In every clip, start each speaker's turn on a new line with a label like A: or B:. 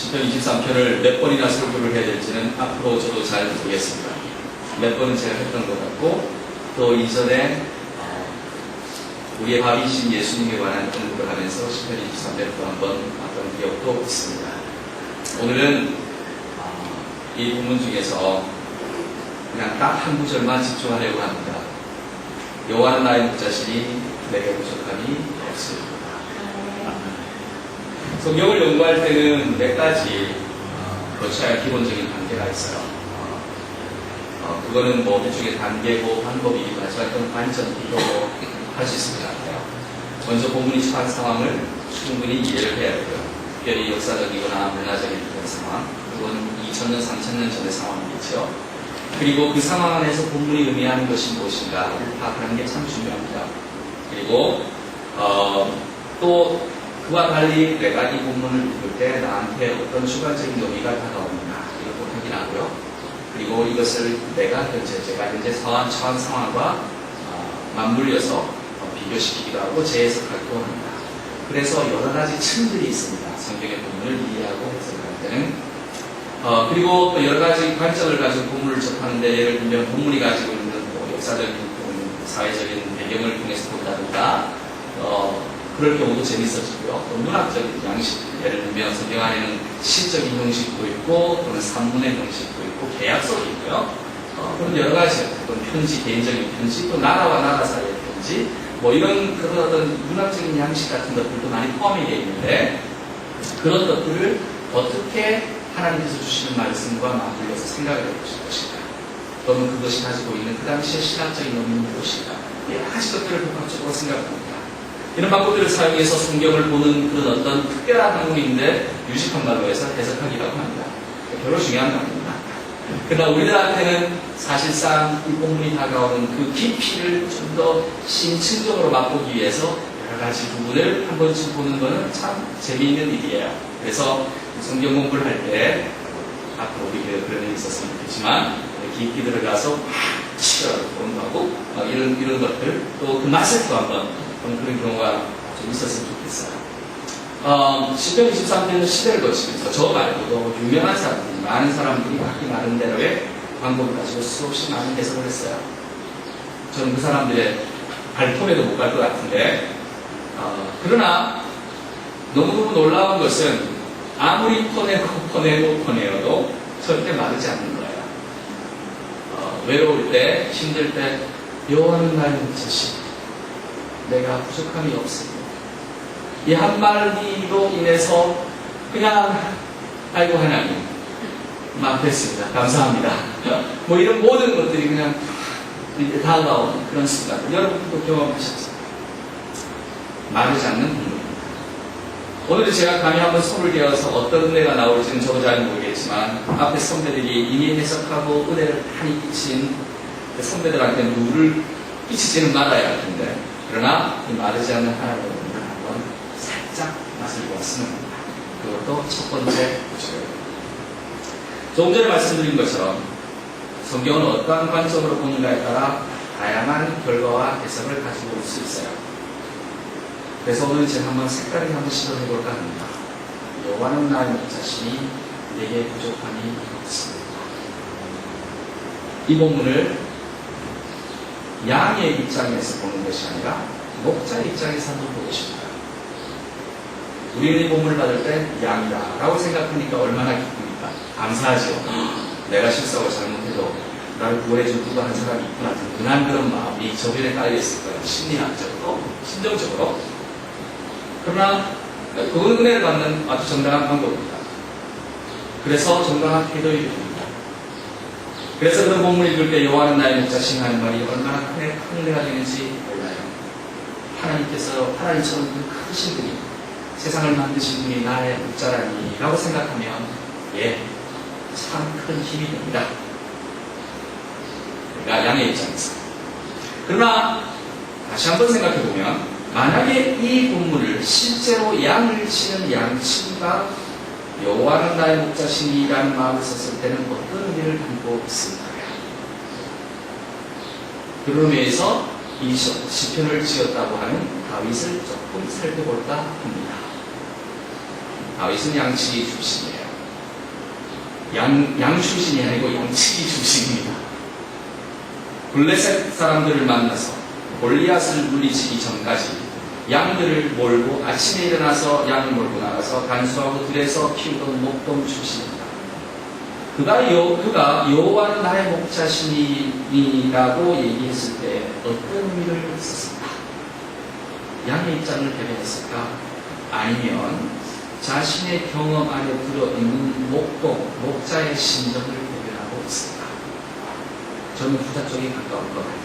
A: 시편 23편을 몇 번이나 설교를 해야 될지는 앞으로 저도 잘 모르겠습니다. 몇 번은 제가 했던 것 같고, 또 이전에 우리의 밥이신 예수님에 관한 공부를 하면서 시편 23편을 또 한번 봤던 기억도 있습니다. 오늘은 이 본문 중에서 그냥 딱 한 구절만 집중하려고 합니다. 여호와는 나의 목자시니 내게 부족함이 없습니다. 성경을 연구할 때는 몇 가지 거쳐야 기본적인 단계가 있어요. 그거는 뭐 일종의 단계고 방법이기도 하지만 그런 관점이기도 할 수 있을 것 같아요. 먼저 본문이 처한 상황을 충분히 이해를 해야 되고요. 특별히 역사적이거나 문화적인 그런 상황, 그건 2000년, 3000년 전의 상황이겠죠. 그리고 그 상황 안에서 본문이 의미하는 것이 무엇인가를 파악하는 게 참 중요합니다. 그리고 또 그와 달리 내가 이 본문을 읽을 때 나한테 어떤 주관적인 의미가 다가오느냐 이것도 확인하고요. 그리고 이것을 제가 현재 처한 상황과 맞물려서 비교시키기도 하고 재해석하기도 합니다. 그래서 여러 가지 층들이 있습니다. 성경의 본문을 이해하고 해석할 때는 그리고 또 여러 가지 관점을 가지고 본문을 접하는데, 예를 들면 본문이 가지고 있는 역사적인 사회적인 배경을 통해서 본다든가 그럴 경우도 재밌어지고요. 또 문학적인 양식, 예를 들면 성경 안에는 시적인 형식도 있고 또는 산문의 형식도 있고 계약서도 있고요. 그런 여러 가지, 또는 편지, 개인적인 편지, 또 나라와 나라 사이의 편지, 뭐 이런 그런 어떤 문학적인 양식 같은 것들도 많이 포함이 되어 있는데, 그런 것들을 어떻게 하나님께서 주시는 말씀과 맞물려서 생각을 해보실 것인가, 또는 그것이 가지고 있는 그 당시의 신학적인 의미는 무엇인가, 여러 가지 것들을 복합적으로 생각합니다. 이런 방법들을 사용해서 성경을 보는 그런 어떤 특별한 학문인데 유식한 말로 해서 해석하기라고 합니다. 별로 중요한 거 아닙니다. 그러나 우리들한테는 사실상 이 본문이 다가오는 그 깊이를 좀 더 심층적으로 맛보기 위해서 여러 가지 부분을 한 번씩 보는 것은 참 재미있는 일이에요. 그래서 성경 공부를 할 때 앞으로 우리 그런 일이 있었으면 좋겠지만 깊이 들어가서 치열하게 공부하고 이런 것들, 또 그 맛을 또 한번 그런 경우가 좀 있었으면 좋겠어요. 시편 23편은 시대를 거치면서 저 말고도 유명한 사람들이, 많은 사람들이 자기 나름대로의 방법을 가지고 수없이 많은 해석을 했어요. 저는 그 사람들의 발톱에도 못 갈 것 같은데, 그러나 너무너무 놀라운 것은 아무리 퍼내도 절대 마르지 않는 거예요. 외로울 때, 힘들 때 여호와는 나의 목자시, 내가 부족함이 없습니다. 이 한마디로 인해서 그냥 아이고 하나님 됐습니다. 감사합니다. 뭐 이런 모든 것들이 그냥 다가오는 그런 순간, 여러분도 경험하셨죠? 마르지 않는 분입니다. 오늘 제가 감히 한번 손을 대어서 어떤 은혜가 나올지는 저도 잘 모르겠지만, 앞에 선배들이 이미 해석하고 은혜를 많이 끼친 선배들한테 누를 끼치지는 말아야 할 텐데, 그러나 이 마르지 않는 하나님의 은혜를 한번 살짝 맛을 보았으면 합니다. 그것도 첫 번째 구절입니다. 조금 전에 말씀드린 것처럼 성경은 어떠한 관점으로 보는가에 따라 다양한 결과와 해석을 가지고 올 수 있어요. 그래서 오늘 제가 한번 색다르게 한번 시도해볼까 합니다. 여호와는 나의 목자시니 내게 부족함이 없습니다. 이 본문을 양의 입장에서 보는 것이 아니라 목자의 입장에서 한번 보겠습니다. 우리는 이 본문을 받을 때 양이다 라고 생각하니까 얼마나 기쁩니까? 감사하죠. 내가 실수하고 잘못해도 나를 구해준 누가 한 사람이 있구나, 든든한 그런 마음이 저변에 깔려있을 거예요. 심리학적으로, 심정적으로. 그러나 그건 은혜를 받는 아주 정당한 방법입니다. 그래서 정당한 태도의 일입니다. 그래서 그런 본문을 읽을 때 여호와는 나의 목자시니 하는 말이 얼마나 큰 은혜가 되는지 몰라요. 하나님처럼 그 크신 분이, 세상을 만드신 분이 나의 목자라니 라고 생각하면 참 큰 힘이 됩니다. 그러니까 양의 입장에서. 그러나 다시 한번 생각해보면, 만약에 이 본문을 실제로 양을 치는 양치가 여호와는 나의 목자시니라는 마음을 썼을 때는 어떤 의미를 담고 있을까요? 그런 의미에서 이 시편을 지었다고 하는 다윗을 조금 살펴볼까 합니다. 다윗은 양치 출신이에요. 양 출신이 아니고 양치기 출신입니다. 블레셋 사람들을 만나서 골리앗을 물리치기 전까지 양들을 몰고 아침에 일어나서 양을 몰고 나가서 간수하고 들에서 키우던 목동 출신입니다. 그가 여호와는 나의 목자시니라고 얘기했을 때 어떤 의미를 썼을까? 양의 입장을 대변했을까? 아니면 자신의 경험 안에 들어있는 목자의 심정을 대변하고 있을까? 저는 후자 쪽이 가까울 것 같아요.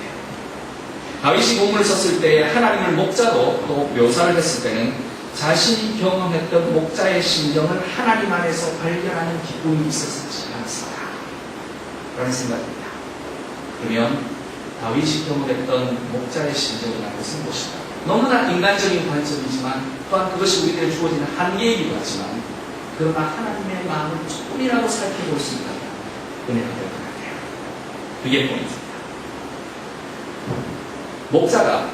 A: 다윗이 본문을 썼을 때 하나님을 목자로 또 묘사를 했을 때는 자신이 경험했던 목자의 심정을 하나님 안에서 발견하는 기쁨이 있었지 않았을까? 라는 생각입니다. 그러면 다윗이 경험했던 목자의 심정이라는 것은 무엇일까? 너무나 인간적인 관점이지만 또한 그것이 우리들에 주어지는 한계이기도 하지만 그러나 하나님의 마음을 조금이라도 살펴볼 수 있다면 은혜가 될 것 같아요. 그게 포인트입니다. 목자가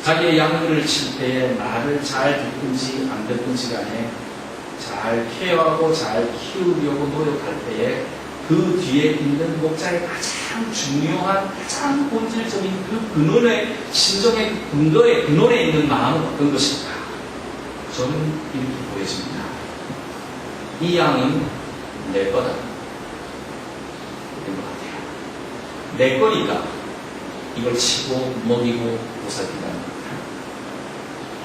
A: 자기의 양들을 칠 때에 말을 잘 듣든지 안 듣든지 간에 잘 케어하고 잘 키우려고 노력할 때에 그 뒤에 있는 목자의 가장 중요한, 가장 본질적인 그 근원의, 심정의 근원에 있는 마음은 어떤 것일까? 저는 이렇게 보여집니다. 이 양은 내 거다. 그런 것 같아요. 내 거니까 이걸 치고 먹이고 보살핀다는 겁니다.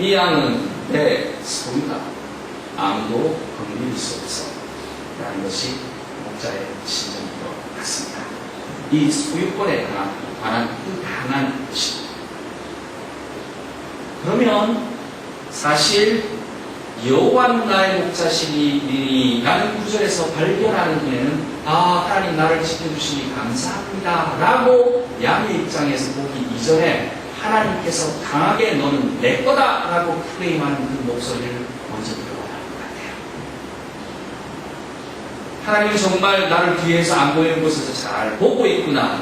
A: 이 양은 내 소유다. 아무도 건드릴 수 없어. 라는 것이 목자의 심정인 것 같습니다. 이 소유권에 관한 그 강한 뜻입니다. 그러면 사실 여호와는 나의 목자시니 라는 구절에서 발견하는 은혜는 하나님 나를 지켜주시니 감사합니다 라고 양의 입장에서 보기 이전에 하나님께서 강하게 너는 내 거다 라고 클레임하는 그 목소리를 먼저 들어봐야 할 것 같아요. 하나님은 정말 나를 뒤에서 안 보이는 곳에서 잘 보고 있구나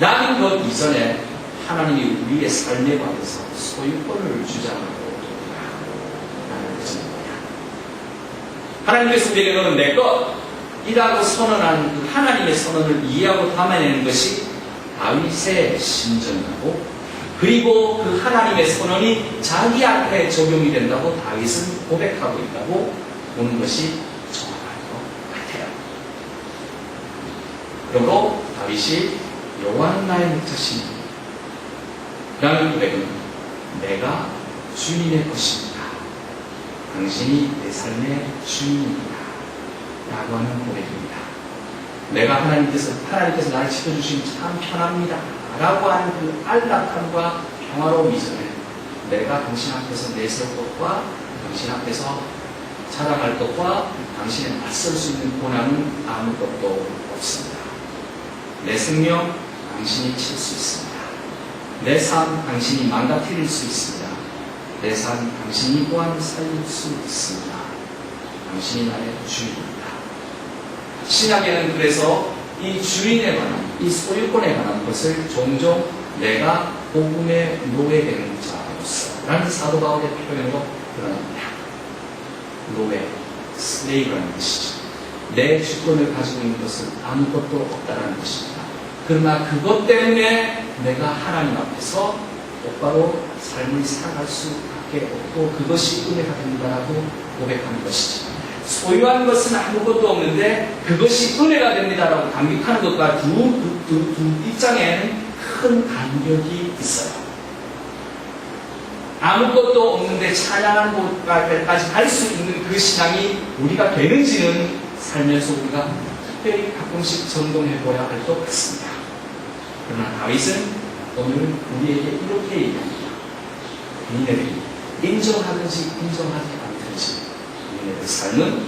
A: 라는 것 이전에 하나님이 우리의 삶에 관해서 소유권을 주장하고 라는 것입니다. 하나님께서 우리에게 너는 내 것이라고 선언한 그 하나님의 선언을 이해하고 담아내는 것이 다윗의 심정이고 그리고 그 하나님의 선언이 자기 앞에 적용이 된다고 다윗은 고백하고 있다고 보는 것이 정확할 것 같아요. 그러므로 다윗이 여호와는 나의 목자시니 라는 고백은 내가 주님의 것입니다. 당신이 내 삶의 주인입니다. 라고 하는 고백입니다. 내가 하나님께서 나를 지켜주시면 참 편합니다. 라고 하는 그 안락함과 평화로움 이전에 내가 당신 앞에서 내세울 것과 당신 앞에서 자랑할 것과 당신에 맞설 수 있는 고난은 아무것도 없습니다. 내 생명 당신이 칠 수 있습니다. 내 삶 당신이 망가뜨릴 수 있습니다. 내 삶 당신이 또한 살릴 수 있습니다. 당신이 나의 주인입니다. 신약에는 그래서 이 주인에 관한, 이 소유권에 관한 것을 종종 내가 복음의 노예되는 자로서 라는 사도 바울의 표현으로 드러납니다. 노예, 슬레이브라는 것이죠. 내 주권을 가지고 있는 것은 아무것도 없다라는 것입니다. 그러나 그것 때문에 내가 하나님 앞에서 똑바로 삶을 살아갈 수밖에 없고 그것이 은혜가 됩니다라고 고백하는 것이죠. 소유한 것은 아무것도 없는데 그것이 은혜가 됩니다라고 감격하는 것과 두 입장에는 큰 간격이 있어요. 아무것도 없는데 찬양하는 곳까지 갈 수 있는 그 신앙이 우리가 되는지는 살면서 우리가 특별히 가끔씩 점검해봐야 할 것 같습니다. 그러나 다윗은 오늘 우리에게 이렇게 얘기합니다. 니네들이 인정하든지 인정하지 않든지 니네들 삶은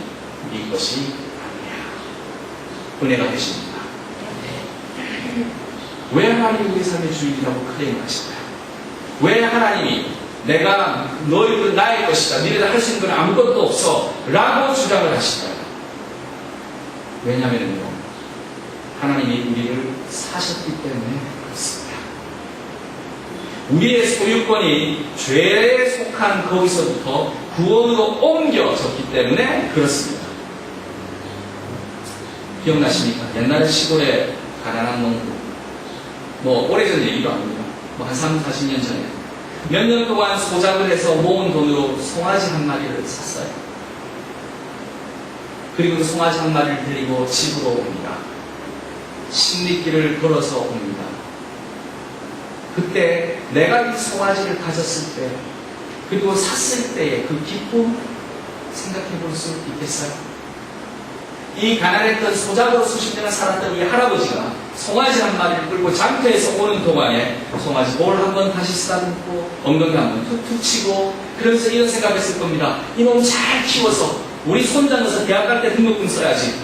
A: 네 것이 아니야. 은혜가 되십니다. 왜 하나님이 우리 삶의 주인이라고 클레임하실까요? 왜 하나님이 내가 너희들은 나의 것이다. 너희들 할 수 있는 건 아무것도 없어. 라고 주장을 하실까요? 왜냐하면요. 하나님이 우리를 사셨기 때문에 그렇습니다. 우리의 소유권이 죄에 속한 거기서부터 구원으로 옮겨졌기 때문에 그렇습니다. 기억나십니까? 옛날에 시골에 가난한 농부, 뭐 오래전 얘기도 아닙니다. 뭐 한 3, 40년 전에 몇 년 동안 소작을 해서 모은 돈으로 송아지 한 마리를 샀어요. 그리고 송아지 한 마리를 데리고 집으로 옵니다. 십리길을 걸어서 옵니다. 그때 내가 이 송아지를 가졌을 때, 그리고 샀을 때의 그 기쁨 생각해 볼 수 있겠어요? 이 가난했던 소작으로 수십 년을 살았던 이 할아버지가 송아지 한 마리를 끌고 장터에서 오는 동안에 송아지 볼 한번 다시 쓰다듬고 엉덩이 한번 툭툭 치고, 그러면서 이런 생각했을 겁니다. 이놈 잘 키워서 우리 손자 넣어서 대학 갈 때 등록금 써야지.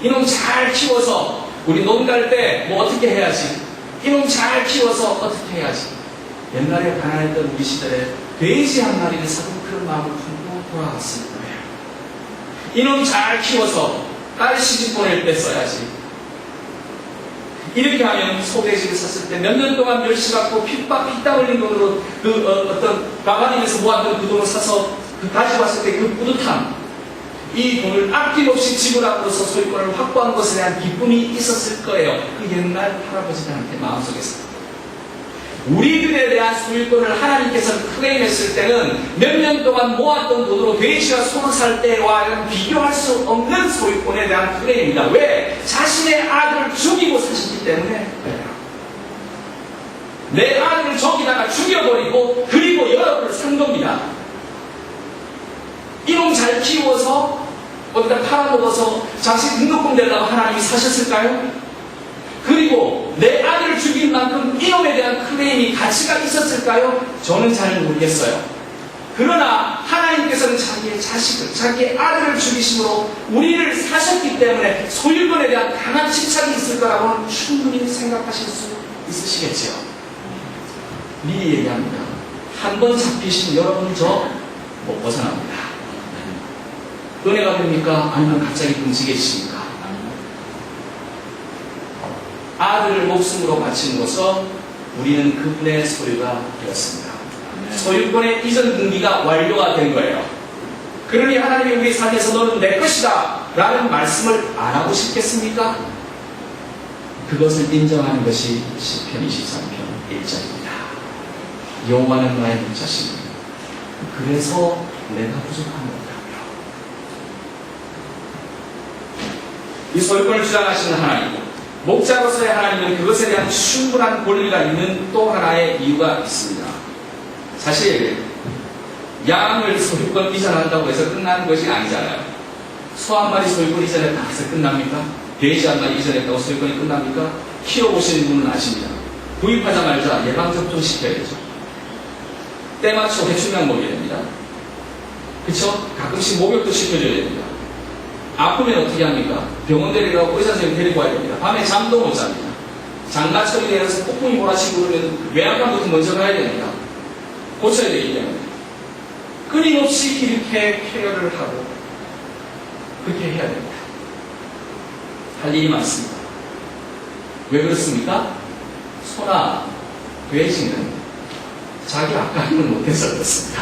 A: 이놈 잘 키워서 우리 논 갈 때 뭐 어떻게 해야지. 이놈 잘 키워서 어떻게 해야지. 옛날에 가난했던 우리 시절에 돼지 한 마리를 사도 그런 마음을 품고 돌아갔을 거예요. 이놈 잘 키워서 딸 시집 보낼 때 써야지. 이렇게 하면 소돼지를 샀을 때 몇 년 동안 멸시 받고 피땀 흘린 돈으로 어떤 가방에서 모았던 그 돈을 사서 가져왔을 때 그 뿌듯함, 이 돈을 아낌없이 지불함으로써 소유권을 확보한 것에 대한 기쁨이 있었을 거예요. 그 옛날 할아버지들한테 마음속에서. 우리들에 대한 소유권을 하나님께서 클레임했을 때는 몇 년 동안 모았던 돈으로 돼지와 소를 살 때와 비교할 수 없는 소유권에 대한 클레임입니다. 왜? 자신의 아들을 죽이고 사셨기 때문에. 내 아들을 저기다가 죽여버리고 그리고 여러분을 산 겁니다. 이놈 잘 키워서 어디다 팔아먹어서 자식 등록금 내려고 하나님이 사셨을까요? 그리고 내 아들을 죽인 만큼 이놈에 대한 클레임이 가치가 있었을까요? 저는 잘 모르겠어요. 그러나 하나님께서는 자기의 자식을, 자기의 아들을 죽이심으로 우리를 사셨기 때문에 소유권에 대한 강한 집착이 있을 거라고는 충분히 생각하실 수 있으시겠지요. 미리 얘기합니다. 한 번 잡히신 여러분 저 못 벗어납니다. 은혜가 됩니까? 아니면 갑자기 금지겠습니까? 아들을 목숨으로 바치는로써 우리는 그분의 소유가 되었습니다. 소유권의 이전 등기가 완료가 된 거예요. 그러니 하나님이 우리 삶에서 너는 내 것이다 라는 말씀을 안 하고 싶겠습니까? 그것을 인정하는 것이 시편 23편 1절입니다. 여호와는 나의 목자시니 그래서 내가 부족한 것이라며. 이 소유권을 주장하시는 하나님, 목자로서의 하나님은 그것에 대한 충분한 권리가 있는 또 하나의 이유가 있습니다. 사실 양을 소유권 이전한다고 해서 끝나는 것이 아니잖아요. 소 한 마리 소유권 이전했다고 해서 끝납니까? 돼지 한 마리 이전했다고 소유권이 끝납니까? 키워보시는 분은 아십니다. 구입하자마자 예방접종 시켜야 되죠. 때맞춰 해충약 먹여야 됩니다. 그쵸? 가끔씩 목욕도 시켜줘야 됩니다. 아프면 어떻게 합니까? 병원 데리고 의사 선생님 데리고 와야 됩니다. 밤에 잠도 못 잡니다. 장마철이 되어서 폭풍이 몰아치고 그러면 외양간부터 먼저 가야 됩니다. 고쳐야 되기 때문에. 끊임없이 이렇게 케어를 하고 그렇게 해야 됩니다. 할 일이 많습니다. 왜 그렇습니까? 소나 돼지는 자기 앞가림을 못해서 그렇습니다.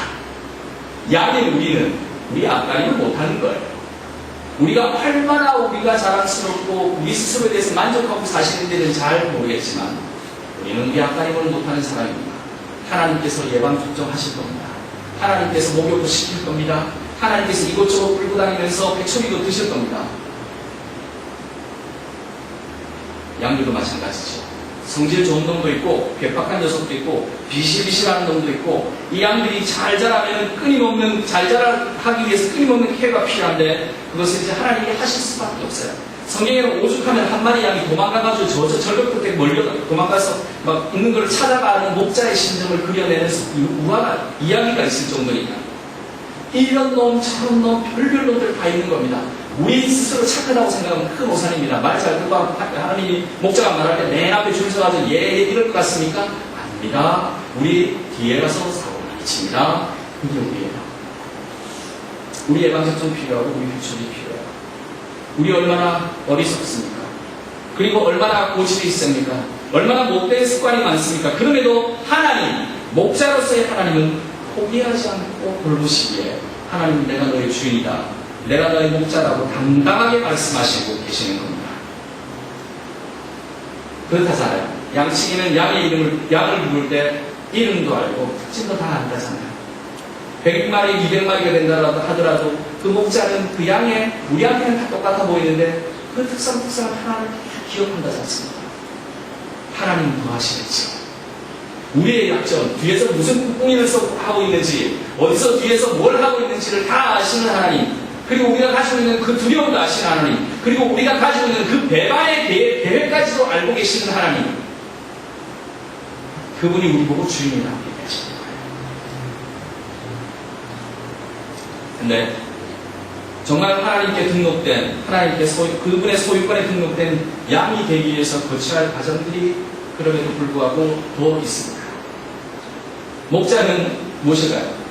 A: 양인 우리는 우리 앞가림을 못하는 거예요. 우리가 얼마나 우리가 자랑스럽고 우리 스스로에 대해서 만족하고 사시는지는 잘 모르겠지만 우리는 우리 앞가림을 못하는 사람입니다. 하나님께서 예방접종하실 겁니다. 하나님께서 목욕도 시킬 겁니다. 하나님께서 이곳저곳 끌고 다니면서 백초리도 드실 겁니다. 양들도 마찬가지죠. 성질 좋은 놈도 있고 괴팍한 녀석도 있고 비실비실한 놈도 있고 이 양들이 잘 자라면 끊임없는 잘 자라기 위해서 끊임없는 케어가 필요한데 그것을 이제 하나님이 하실 수밖에 없어요. 성경에는 오죽하면 한 마리 양이 도망가가지고 저 절벽 끝에 몰려 도망가서 막 있는 걸 찾아가는 목자의 심정을 그려내는 우아한 이야기가 있을 정도니까 이런 놈 저런 놈 별별 놈들 다 있는 겁니다. 우리 스스로 착하다고 생각하면 큰 오산입니다. 말 잘 듣고 하나님이 목자가 말할 때 맨 앞에 줄 서가지고 이럴 것 같습니까? 아닙니다. 우리 뒤에 가서 사고를 미칩니다. 그게 우리예요. 우리 예방접종 필요하고 우리 교육이 필요해요. 우리 얼마나 어리석습니까? 그리고 얼마나 고집이 있습니까? 얼마나 못된 습관이 많습니까? 그럼에도 하나님, 목자로서의 하나님은 포기하지 않고 돌보시기에 하나님 내가 너의 주인이다. 내가 너의 목자라고 당당하게 말씀하시고 계시는 겁니다. 그렇다잖아요. 양치기는 양을 부를 때 이름도 알고 특징도 다 안다잖아요. 100마리, 200마리가 된다고 하더라도 그 목자는 그 양의, 우리 양에는 다 똑같아 보이는데 그 특성을 하나를 다 기억한다지 않습니까? 하나님은 더 하시겠죠. 우리의 약점, 뒤에서 무슨 꿍꿍이를 하고 있는지, 어디서 뒤에서 뭘 하고 있는지를 다 아시는 하나님, 그리고 우리가 가지고 있는 그 두려움도 아시는 하나님, 그리고 우리가 가지고 있는 그 배반의 계획까지도 알고 계시는 하나님, 그분이 우리 보고 주인이라고 얘기하시는 거예요. 근데 정말 하나님께 등록된, 그분의 소유권에 등록된 양이 되기 위해서 거쳐야 할 과정들이 그럼에도 불구하고 더 있습니다. 목자는 무엇일까요?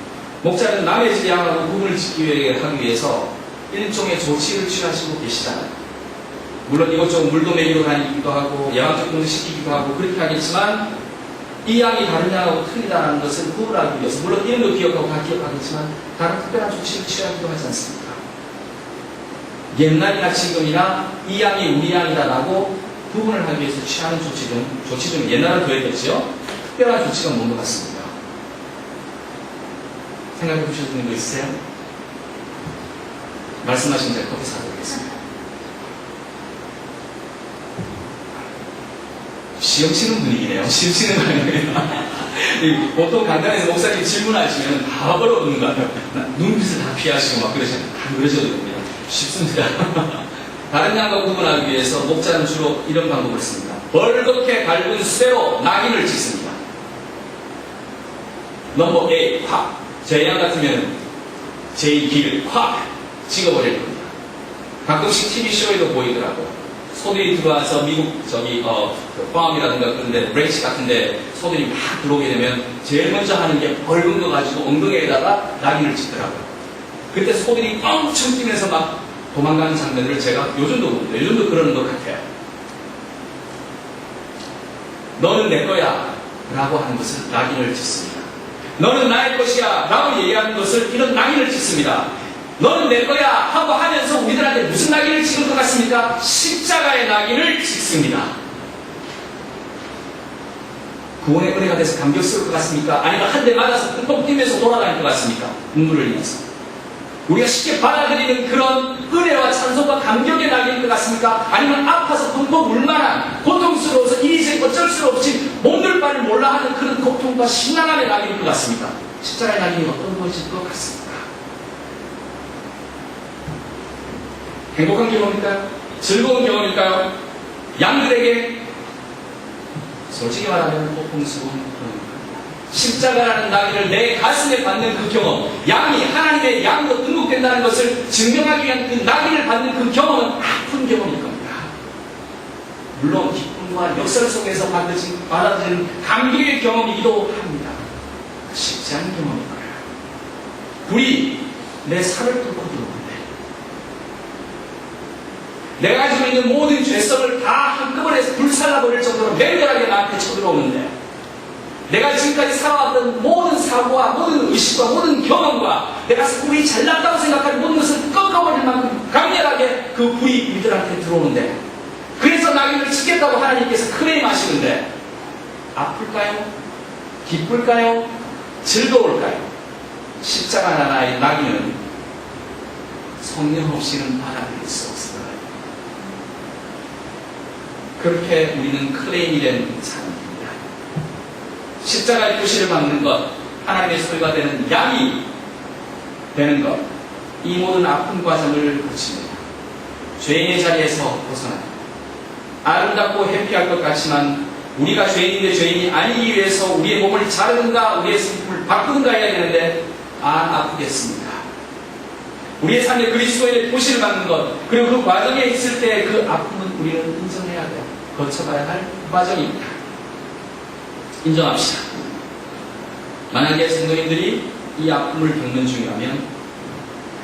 A: 목자는 남의 집 양하고 구분을 하기 위해서 일종의 조치를 취하시고 계시잖아요. 물론 이것저것 물도 먹이러 다니기도 하고 영양적분도 시키기도 하고 그렇게 하겠지만 이 양이 다른 양하고 틀리다는 것을 구분하기 위해서 물론 이름도 기억하고 다 기억하겠지만 다른 특별한 조치를 취하기도 하지 않습니까? 옛날이나 지금이나 이 양이 우리 양이다라고 구분을 하기 위해서 취하는 조치 중 옛날은 더했겠죠? 특별한 조치가 뭔 것 같습니다. 생각해 보셨던 거 있으세요? 말씀하신 제가 커피 사드리겠습니다. 시험치는 분위기네요. 시험치는 거 아니에요. 보통 간단해서 목사님 질문하시면 다 벌어오는 거 같아요. 눈빛을 다 피하시고 막 그러셔도 됩니다. 쉽습니다. 다른 양과 구분하기 위해서 목자는 주로 이런 방법을 씁니다. 벌겋게 밟은 쇠로 낙인을 찍습니다. 넘버 A, 확. 제 양 같으면 제 길을 확 찍어버릴 겁니다. 가끔씩 TV쇼에도 보이더라고요. 소들이 들어와서 미국 팜이라든가 그런데 브레이치 같은데 소들이 막 들어오게 되면 제일 먼저 하는 게 벌금 거 가지고 엉덩이에다가 낙인을 찍더라고요. 그때 소들이 엄청 뛰면서 막 도망가는 장면을 제가 요즘도 그러는 것 같아요. 너는 내 거야 라고 하는 것을 낙인을 찍습니다. 너는 나의 것이야 라고 얘기하는 것을 이런 낙인을 찍습니다. 너는 내 거야 하고 하면서 우리들한테 무슨 낙인을 찍은 것 같습니까? 십자가의 낙인을 찍습니다. 구원의 은혜가 돼서 감격스러울 것 같습니까? 아니면 한 대 맞아서 pun통 뛰면서 돌아다닐 것 같습니까? 눈물을 흘리면서. 우리가 쉽게 받아들이는 그런 은혜와 찬송과 감격의 낙인일 것 같습니까? 아니면 아파서 펑펑 울만한 고통스러워서 이리저리 어쩔 수 없이 몸둘 바를 몰라 하는 그런 고통과 신랑함의 낙인일 것 같습니까? 십자가의 낙인이 어떤 것일 것 같습니까? 행복한 경험일까요? 즐거운 경험일까요? 양들에게 솔직히 말하면 고통스러운 경험입니다. 십자가라는 낙인을 내 가슴에 받는 그 경험, 양이 하나님의 양으로 등록된다는 것을 증명하기 위한 그 낙인을 받는 그 경험은 아픈 경험일 겁니다. 물론 기쁨과 역설 속에서 받아들이는 감격의 경험이기도 합니다. 쉽지 않은 경험일 거예요. 불이 내 살을 뚫고 들어오는데 내가 가지고 있는 모든 죄성을 다 한꺼번에 불살라버릴 정도로 맹렬하게 나한테 쳐들어오는데 내가 지금까지 살아왔던 모든 사고와 모든 의식과 모든 경험과 내가 우리 잘났다고 생각하는 모든 것을 꺾어버릴 만큼 강렬하게 그 불이 우리들한테 들어오는데 그래서 낙인을 찍겠다고 하나님께서 클레임하시는데 아플까요? 기쁠까요? 즐거울까요? 십자가 하나의 낙인은 성령 없이는 받아들일 수 없습니다. 그렇게 우리는 클레임이 된 사람입니다. 십자가의 표시를 받는 것, 하나님의 소유가 되는 양이 되는 것, 이 모든 아픈 과정을 거칩니다. 죄인의 자리에서 벗어납니다. 아름답고 해피할 것 같지만 우리가 죄인인데 죄인이 아니기 위해서 우리의 몸을 자르든가 우리의 승품을 바꾸든가 해야 되는데 아프겠습니다. 우리의 삶에 그리스도의 표시를 받는 것, 그리고 그 과정에 있을 때 그 아픔은 우리는 인정해야 돼요. 거쳐가야 할 과정입니다. 인정합시다. 만약에 성도님들이 이 아픔을 겪는 중이라면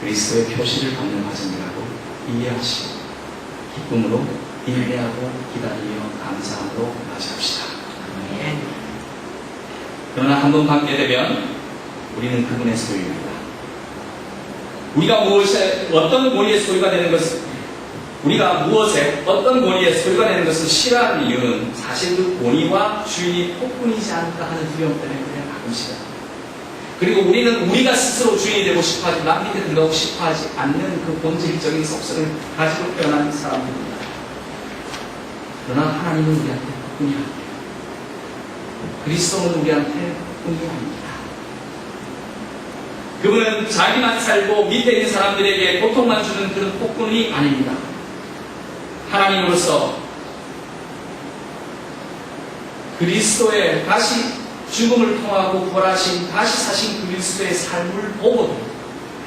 A: 그리스도의 표시를 받는 과정이라고 이해하시고 기쁨으로 인내하고 기다리며 감사함으로 맞이합시다. 그러나 한 번 받게 되면 우리는 그분의 소유입니다. 우리가 무엇에, 어떤 권위의 소유가 되는 것은, 우리가 무엇에, 어떤 권위의 소유가 되는 것을 싫어하는 이유는 사실 그 권위와 주인이 폭군이지 않을까 하는 두려움 때문에 그냥 가끔씩은. 그리고 우리는 우리가 스스로 주인이 되고 싶어하지, 남 밑에 들어가고 싶어하지 않는 그 본질적인 속성을 가지고 태어난 사람들입니다. 그러나 하나님은 우리한테 폭군이 아니에요. 그리스도는 우리한테 폭군이 아닙니다. 그분은 자기만 살고 밑에 있는 사람들에게 고통만 주는 그런 폭군이 아닙니다. 하나님으로서 그리스도의 다시 죽음을 통하고 부활하신 다시 사신 그리스도의 삶을 보고도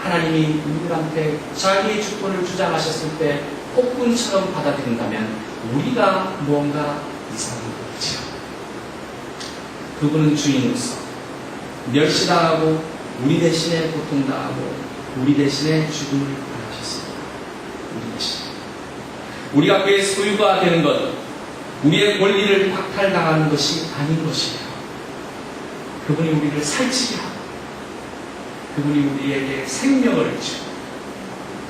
A: 하나님이 우리한테 자기의 주권을 주장하셨을 때 폭군처럼 받아들인다면 우리가 무언가 이상한 거죠. 그분은 주인으로서 멸시당하고 우리 대신에 고통당하고 우리 대신에 죽음을 당하셨습니다. 우리 대신. 우리가 그의 소유가 되는 것, 우리의 권리를 박탈당하는 것이 아닌 것이에요. 그분이 우리를 살찌게 하고 그분이 우리에게 생명을 주고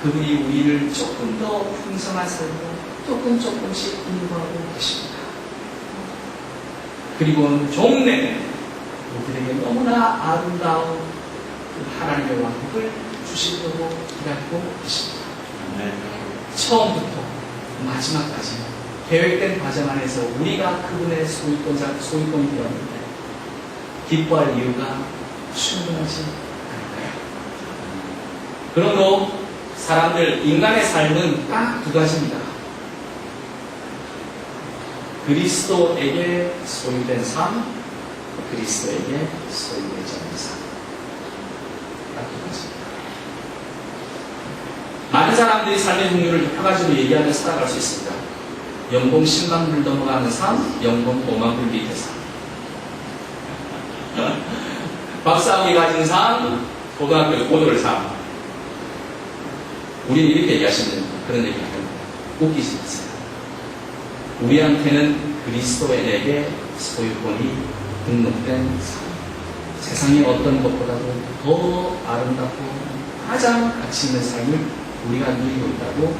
A: 그분이 우리를 조금 더 풍성한 삶으로 조금씩 인도하고 계십니다. 그리고 종래 우리에게 너무나 아름다운 그 하나님의 왕국을 주시려고 기다리고 계십니다. 처음부터 마지막까지 계획된 과정 안에서 우리가 그분의 소유권이 되었는데 기뻐할 이유가 충분하지 않을까요? 그러므로 사람들, 인간의 삶은 딱 두 가지입니다. 그리스도에게 소유된 삶, 그리스도에게 소유되지 않는 삶. 딱 두 가지입니다. 많은 사람들이 삶의 종류를 한 가지로 얘기하며 살아갈 수 있습니다. 연봉 10만 불 넘어가는 삶, 연봉 5만 불 밑의 삶. 박사학위 가진 삶, 고등학교 고졸 삶. 우리는 이렇게 얘기하시면 그런 얘기를 합니다. 웃기지 마세요. 우리한테는 그리스도에게 소유권이 등록된 삶. 세상의 어떤 것보다도 더 아름답고 가장 가치 있는 삶을 우리가 누리고 있다고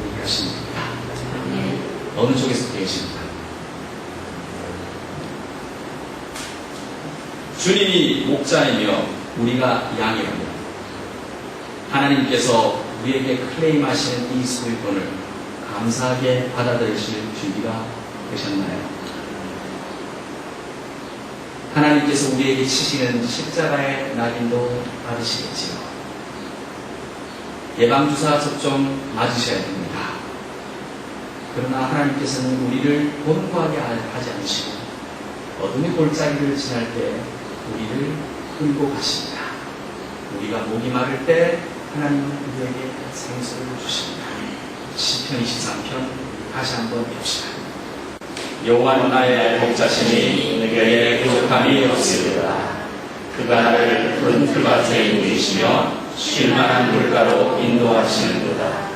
A: 얘기하십니다. 어느 쪽에서 계십니까? 주님이 목자이며 우리가 양이라면 하나님께서 우리에게 클레임하시는 이 소유권을 감사하게 받아들이실 준비가 되셨나요? 하나님께서 우리에게 치시는 십자가의 낙인도 받으시겠지요. 예방주사 접종 맞으셔야 됩니다. 그러나 하나님께서는 우리를 곤고하게 하지 않으시고 어둠의 골짜기를 지날 때 우리를 끌고 가십니다. 우리가 목이 마를 때 하나님은 우리에게 생수를 주십니다. 시편 23편 다시 한번 봅시다. 여호와는 나의 목자시니 내게 부족함이 없으리로다. 그가 나를 푸른 풀밭에 인도하시며 쉴만한 물가로 인도하시는도다.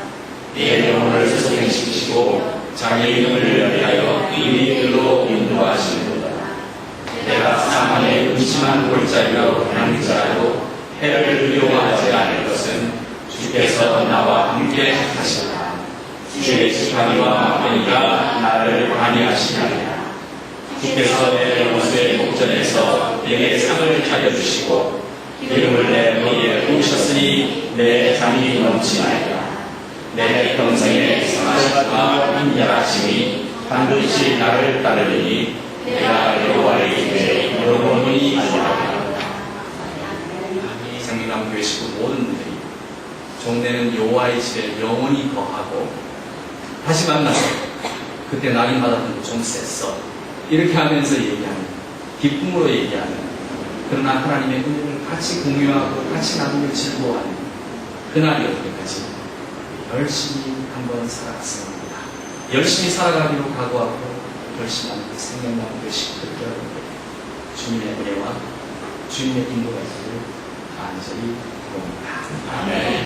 A: 내 영혼을 소생시키시고 자기 이름을 위하여 이리로 인도하시는도다. 내가 사망의 음침한 골짜기로 가는지라도 해를 두려워하지 않을 것은 주께서 나와 함께 하시리라. 주의 지팡이와 막대기가 나를 관리하시리라. 주께서 내 원수의 목전에서 내게 상을 차려주시고 기름을 내 머리에 부으셨으니 내 잠이 넘치나이다. 내 평생의 성하심과 인자하심이 반드시 나를 따르리니 내가 여호와의 집에 영원히 거하리라. 생명교회 식구 모든 분들이 종래는 여호와의 집에 영원히 거하고 다시 만나서 그때 낙인 받았던 거 좀 셌어 이렇게 하면서 얘기하는 기쁨으로 얘기하는 그러나 하나님의 은혜를 같이 공유하고 같이 나누며 즐거워하는 그날이 오기까지 열심히 한번 살아갔습니다. 열심히 살아가기로 각오하고 열심히 하는 생명나무의 식구들 여러분들 주님의 은혜와 주님의 인도가 있기를 간절히 기도합니다. 아멘.